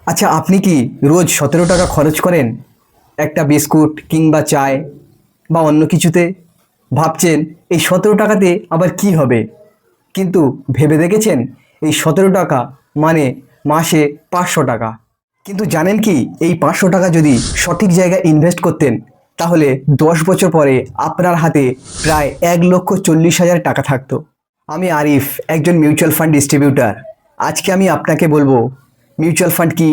আচ্ছা, আপনি কি রোজ 17 টাকা খরচ করেন একটা বিস্কুট কিংবা চায় বা অন্য কিছুতে? ভাবছেন এই 17 টাকাতে আবার কি হবে, কিন্তু ভেবে দেখেছেন এই 17 টাকা মানে মাসে 500 টাকা। কিন্তু জানেন কি, এই 500 টাকা যদি সঠিক জায়গায় ইনভেস্ট করতেন তাহলে 10 বছর পরে আপনার হাতে প্রায় 1,40,000 টাকা থাকতো। আমি আরিফ, একজন মিউচুয়াল ফান্ড ডিস্ট্রিবিউটার। আজকে আমি আপনাকে বলবো মিউচুয়াল ফান্ড কি,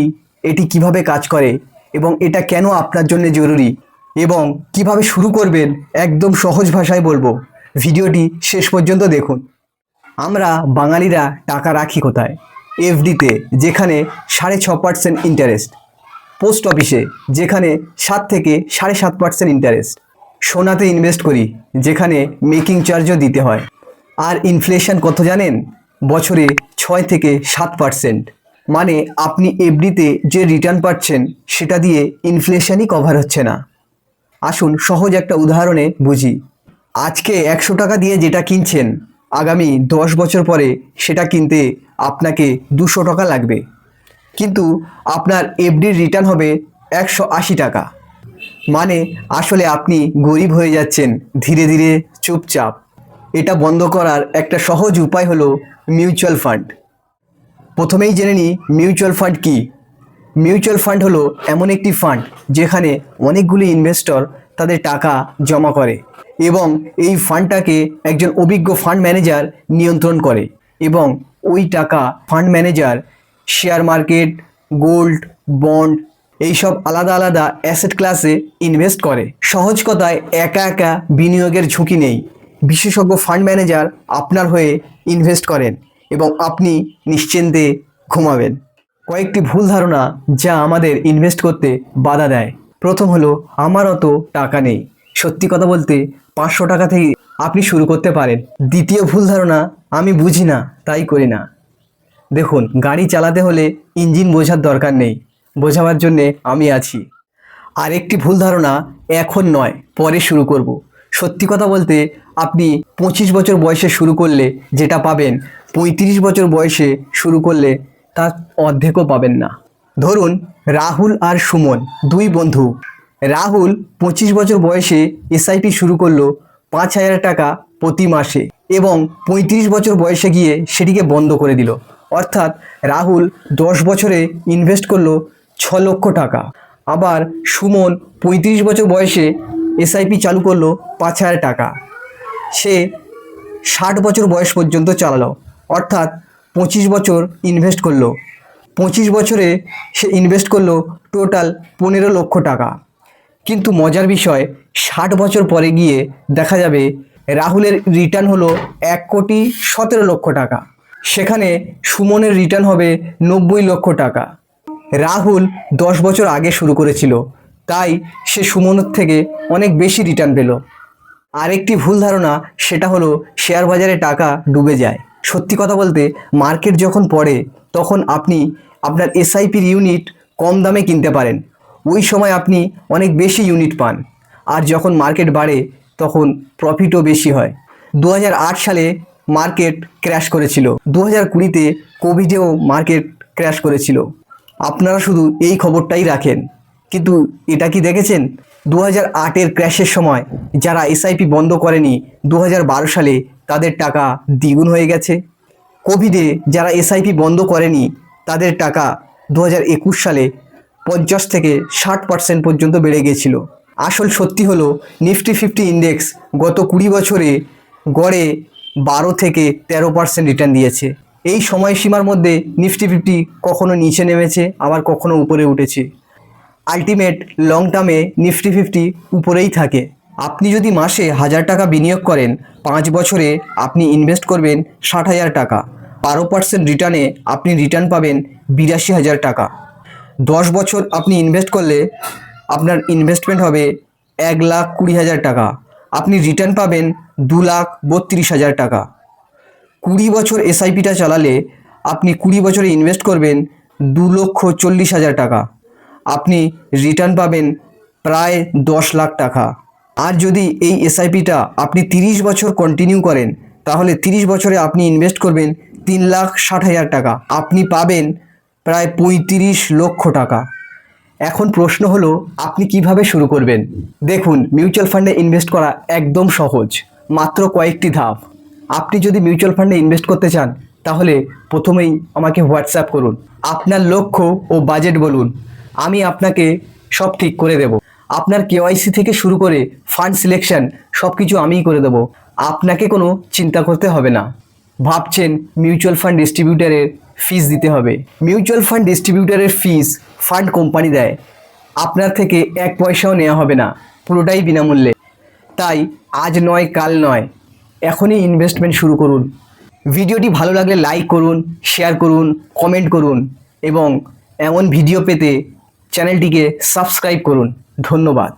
এটি কিভাবে কাজ করে এবং এটা কেন আপনার জন্য জরুরি এবং কিভাবে শুরু করবেন, একদম সহজ ভাষায় বলবো। ভিডিওটি শেষ পর্যন্ত দেখুন। আমরা বাঙালিরা টাকা রাখি কোথায়? এফডিতে, যেখানে 6.5% ইন্টারেস্ট; পোস্ট অফিসে, যেখানে 7 থেকে 7.5% ইন্টারেস্ট; সোনাতে ইনভেস্ট করি, যেখানে মেকিং চার্জও দিতে হয়। আর ইনফ্লেশন কত জানেন? বছরে 6 থেকে 7%। মানে আপনি এফডিতে যে রিটার্ন পাচ্ছেন সেটা দিয়ে ইনফ্লেশনই কভার হচ্ছে না। আসুন সহজ একটা উদাহরণে বুঝি। আজকে 100 টাকা দিয়ে যেটা কিনছেন, আগামী 10 বছর পরে সেটা কিনতে আপনাকে 200 টাকা লাগবে, কিন্তু আপনার এফডির রিটার্ন হবে 180 টাকা। মানে আসলে আপনি গরিব হয়ে যাচ্ছেন ধীরে ধীরে, চুপচাপ। এটা বন্ধ করার একটা সহজ উপায় হলো মিউচুয়াল ফান্ড। প্রথমেই জেনে নিই মিউচুয়াল ফান্ড কি। মিউচুয়াল ফান্ড হলো এমন একটি ফান্ড যেখানে অনেকগুলি ইনভেস্টর তাদের টাকা জমা করে এবং এই ফান্ডটাকে একজন অভিজ্ঞ ফান্ড ম্যানেজার নিয়ন্ত্রণ করে, এবং ওই টাকা fund manager share market, gold, bond, এইসব আলাদা আলাদা অ্যাসেট ক্লাসে ইনভেস্ট করে। সহজ কথায় একা একা বিনিয়োগের ঝুঁকি নেই। বিশেষজ্ঞ ফান্ড ম্যানেজার আপনার হয়ে ইনভেস্ট করেন এবং আপনি নিশ্চিন্তে ঘুমাবেন। কয়েকটি ভুল ধারণা যা আমাদের ইনভেস্ট করতে বাধা দেয়। প্রথম হলো, আমার অত টাকা নেই। সত্যি কথা বলতে 500 টাকা থেকে আপনি শুরু করতে পারেন। দ্বিতীয় ভুল ধারণা, আমি বুঝি না তাই করি না। দেখুন, গাড়ি চালাতে হলে ইঞ্জিন বোঝার দরকার নেই, বোঝাবার জন্যে আমি আছি। আর একটি ভুল ধারণা, এখন নয় পরে শুরু করব। সত্যি কথা বলতে আপনি 25 বছর বয়সে শুরু করলে যেটা পাবেন, 35 বছর বয়সে শুরু করলে তার অর্ধেকও পাবেন না। ধরুন রাহুল আর সুমন দুই বন্ধু। রাহুল 25 বছর বয়সে এসআইপি শুরু করলো 5,000 টাকা প্রতি মাসে, এবং 35 বছর বয়সে গিয়ে সেটিকে বন্ধ করে দিল। অর্থাৎ রাহুল 10 বছরে ইনভেস্ট করলো 6 লক্ষ টাকা। আবার সুমন 35 বছর বয়সে এসআইপি চালু করলো 5,000 টাকা। সে 60 বছর বয়স পর্যন্ত চালালো, অর্থাৎ 25 বছর ইনভেস্ট করলো। 25 বছরে সে ইনভেস্ট করলো টোটাল 15 লক্ষ টাকা। কিন্তু মজার বিষয়, 60 বছর পরে গিয়ে দেখা যাবে রাহুলের রিটার্ন হলো 1,17,00,000 টাকা। সেখানে সুমনের রিটার্ন হবে 90 লক্ষ টাকা। রাহুল 10 বছর আগে শুরু করেছিল, তাই সে সুমনের থেকে অনেক বেশি রিটার্ন পেল। আরেকটি ভুল ধারণা, সেটা হলো শেয়ার বাজারে টাকা ডুবে যায়। সত্যি কথা বলতে মার্কেট যখন পড়ে তখন আপনি আপনার এসআইপির ইউনিট কম দামে কিনতে পারেন। ওই সময় আপনি অনেক বেশি ইউনিট পান। আর যখন মার্কেট বাড়ে তখন প্রফিটও বেশি হয়। 2008 সালে মার্কেট ক্র্যাশ করেছিল। 2020-তে কোভিডেও মার্কেট ক্র্যাশ করেছিল। আপনারা শুধু এই খবরটাই রাখেন, কিন্তু এটা কি দেখেছেন 2008-এর ক্র্যাশের সময় যারা এসআইপি বন্ধ করেনি, 2012 সালে তাদের টাকা দ্বিগুণ হয়ে গেছে। কোভিডে যারা এসআইপি বন্ধ করেনি তাদের টাকা 2021 সালে 50 থেকে 60% পর্যন্ত বেড়ে গিয়েছিল। আসল সত্যি হলো নিফটি 50 ইন্ডেক্স গত 20 বছরে গড়ে 12 থেকে 13% রিটার্ন দিয়েছে। এই সময়সীমার মধ্যে নিফটি 50 কখনো নিচে নেমেছে, আবার কখনো উপরে উঠেছে। আলটিমেট লং টার্মে নিফটি 50 উপরেই থাকে। আপনি যদি মাসে 1,000 টাকা বিনিয়োগ করেন, 5 বছরে আপনি ইনভেস্ট করবেন 60,000 টাকা। 12% রিটার্নে আপনি রিটার্ন পাবেন 82,000 টাকা। 10 বছর আপনি ইনভেস্ট করলে আপনার ইনভেস্টমেন্ট হবে 1,20,000 টাকা। আপনি রিটার্ন পাবেন 2,32,000 টাকা। 20 বছর এসআইপিটা চালালে আপনি 20 বছরে ইনভেস্ট করবেন 2,40,000 টাকা। আপনি রিটার্ন পাবেন প্রায় 10 লাখ টাকা। আর যদি এই এসআইপিটা আপনি 30 বছর কন্টিনিউ করেন, তাহলে 30 বছরে আপনি ইনভেস্ট করবেন 3,60,000 টাকা। আপনি পাবেন প্রায় ৩৫ লক্ষ টাকা। এখন প্রশ্ন হলো আপনি কিভাবে শুরু করবেন। দেখুন, মিউচুয়াল ফান্ডে ইনভেস্ট করা একদম সহজ, মাত্র কয়েকটি ধাপ। আপনি যদি মিউচুয়াল ফান্ডে ইনভেস্ট করতে চান তাহলে প্রথমেই আমাকে হোয়াটসঅ্যাপ করুন, আপনার লক্ষ্য ও বাজেট বলুন, আমি আপনাকে সব ঠিক করে দেব। আপনার কেওয়াইসি থেকে শুরু করে ফান্ড সিলেকশন সব কিছু আমিই করে দেব, আপনাকে কোনো চিন্তা করতে হবে না। ভাবছেন মিউচুয়াল ফান্ড ডিস্ট্রিবিউটারের ফিস দিতে হবে। মিউচুয়াল ফান্ড ডিস্ট্রিবিউটারের ফিস ফান্ড কোম্পানি দেয়, আপনার থেকে এক পয়সাও নেওয়া হবে না, পুরোটাই বিনামূল্যে। তাই আজ নয় কাল নয়, এখনই ইনভেস্টমেন্ট শুরু করুন। ভিডিওটি ভালো লাগলে লাইক করুন, শেয়ার করুন, কমেন্ট করুন এবং এমন ভিডিও পেতে চ্যানেলটিকে সাবস্ক্রাইব করুন। ধন্যবাদ।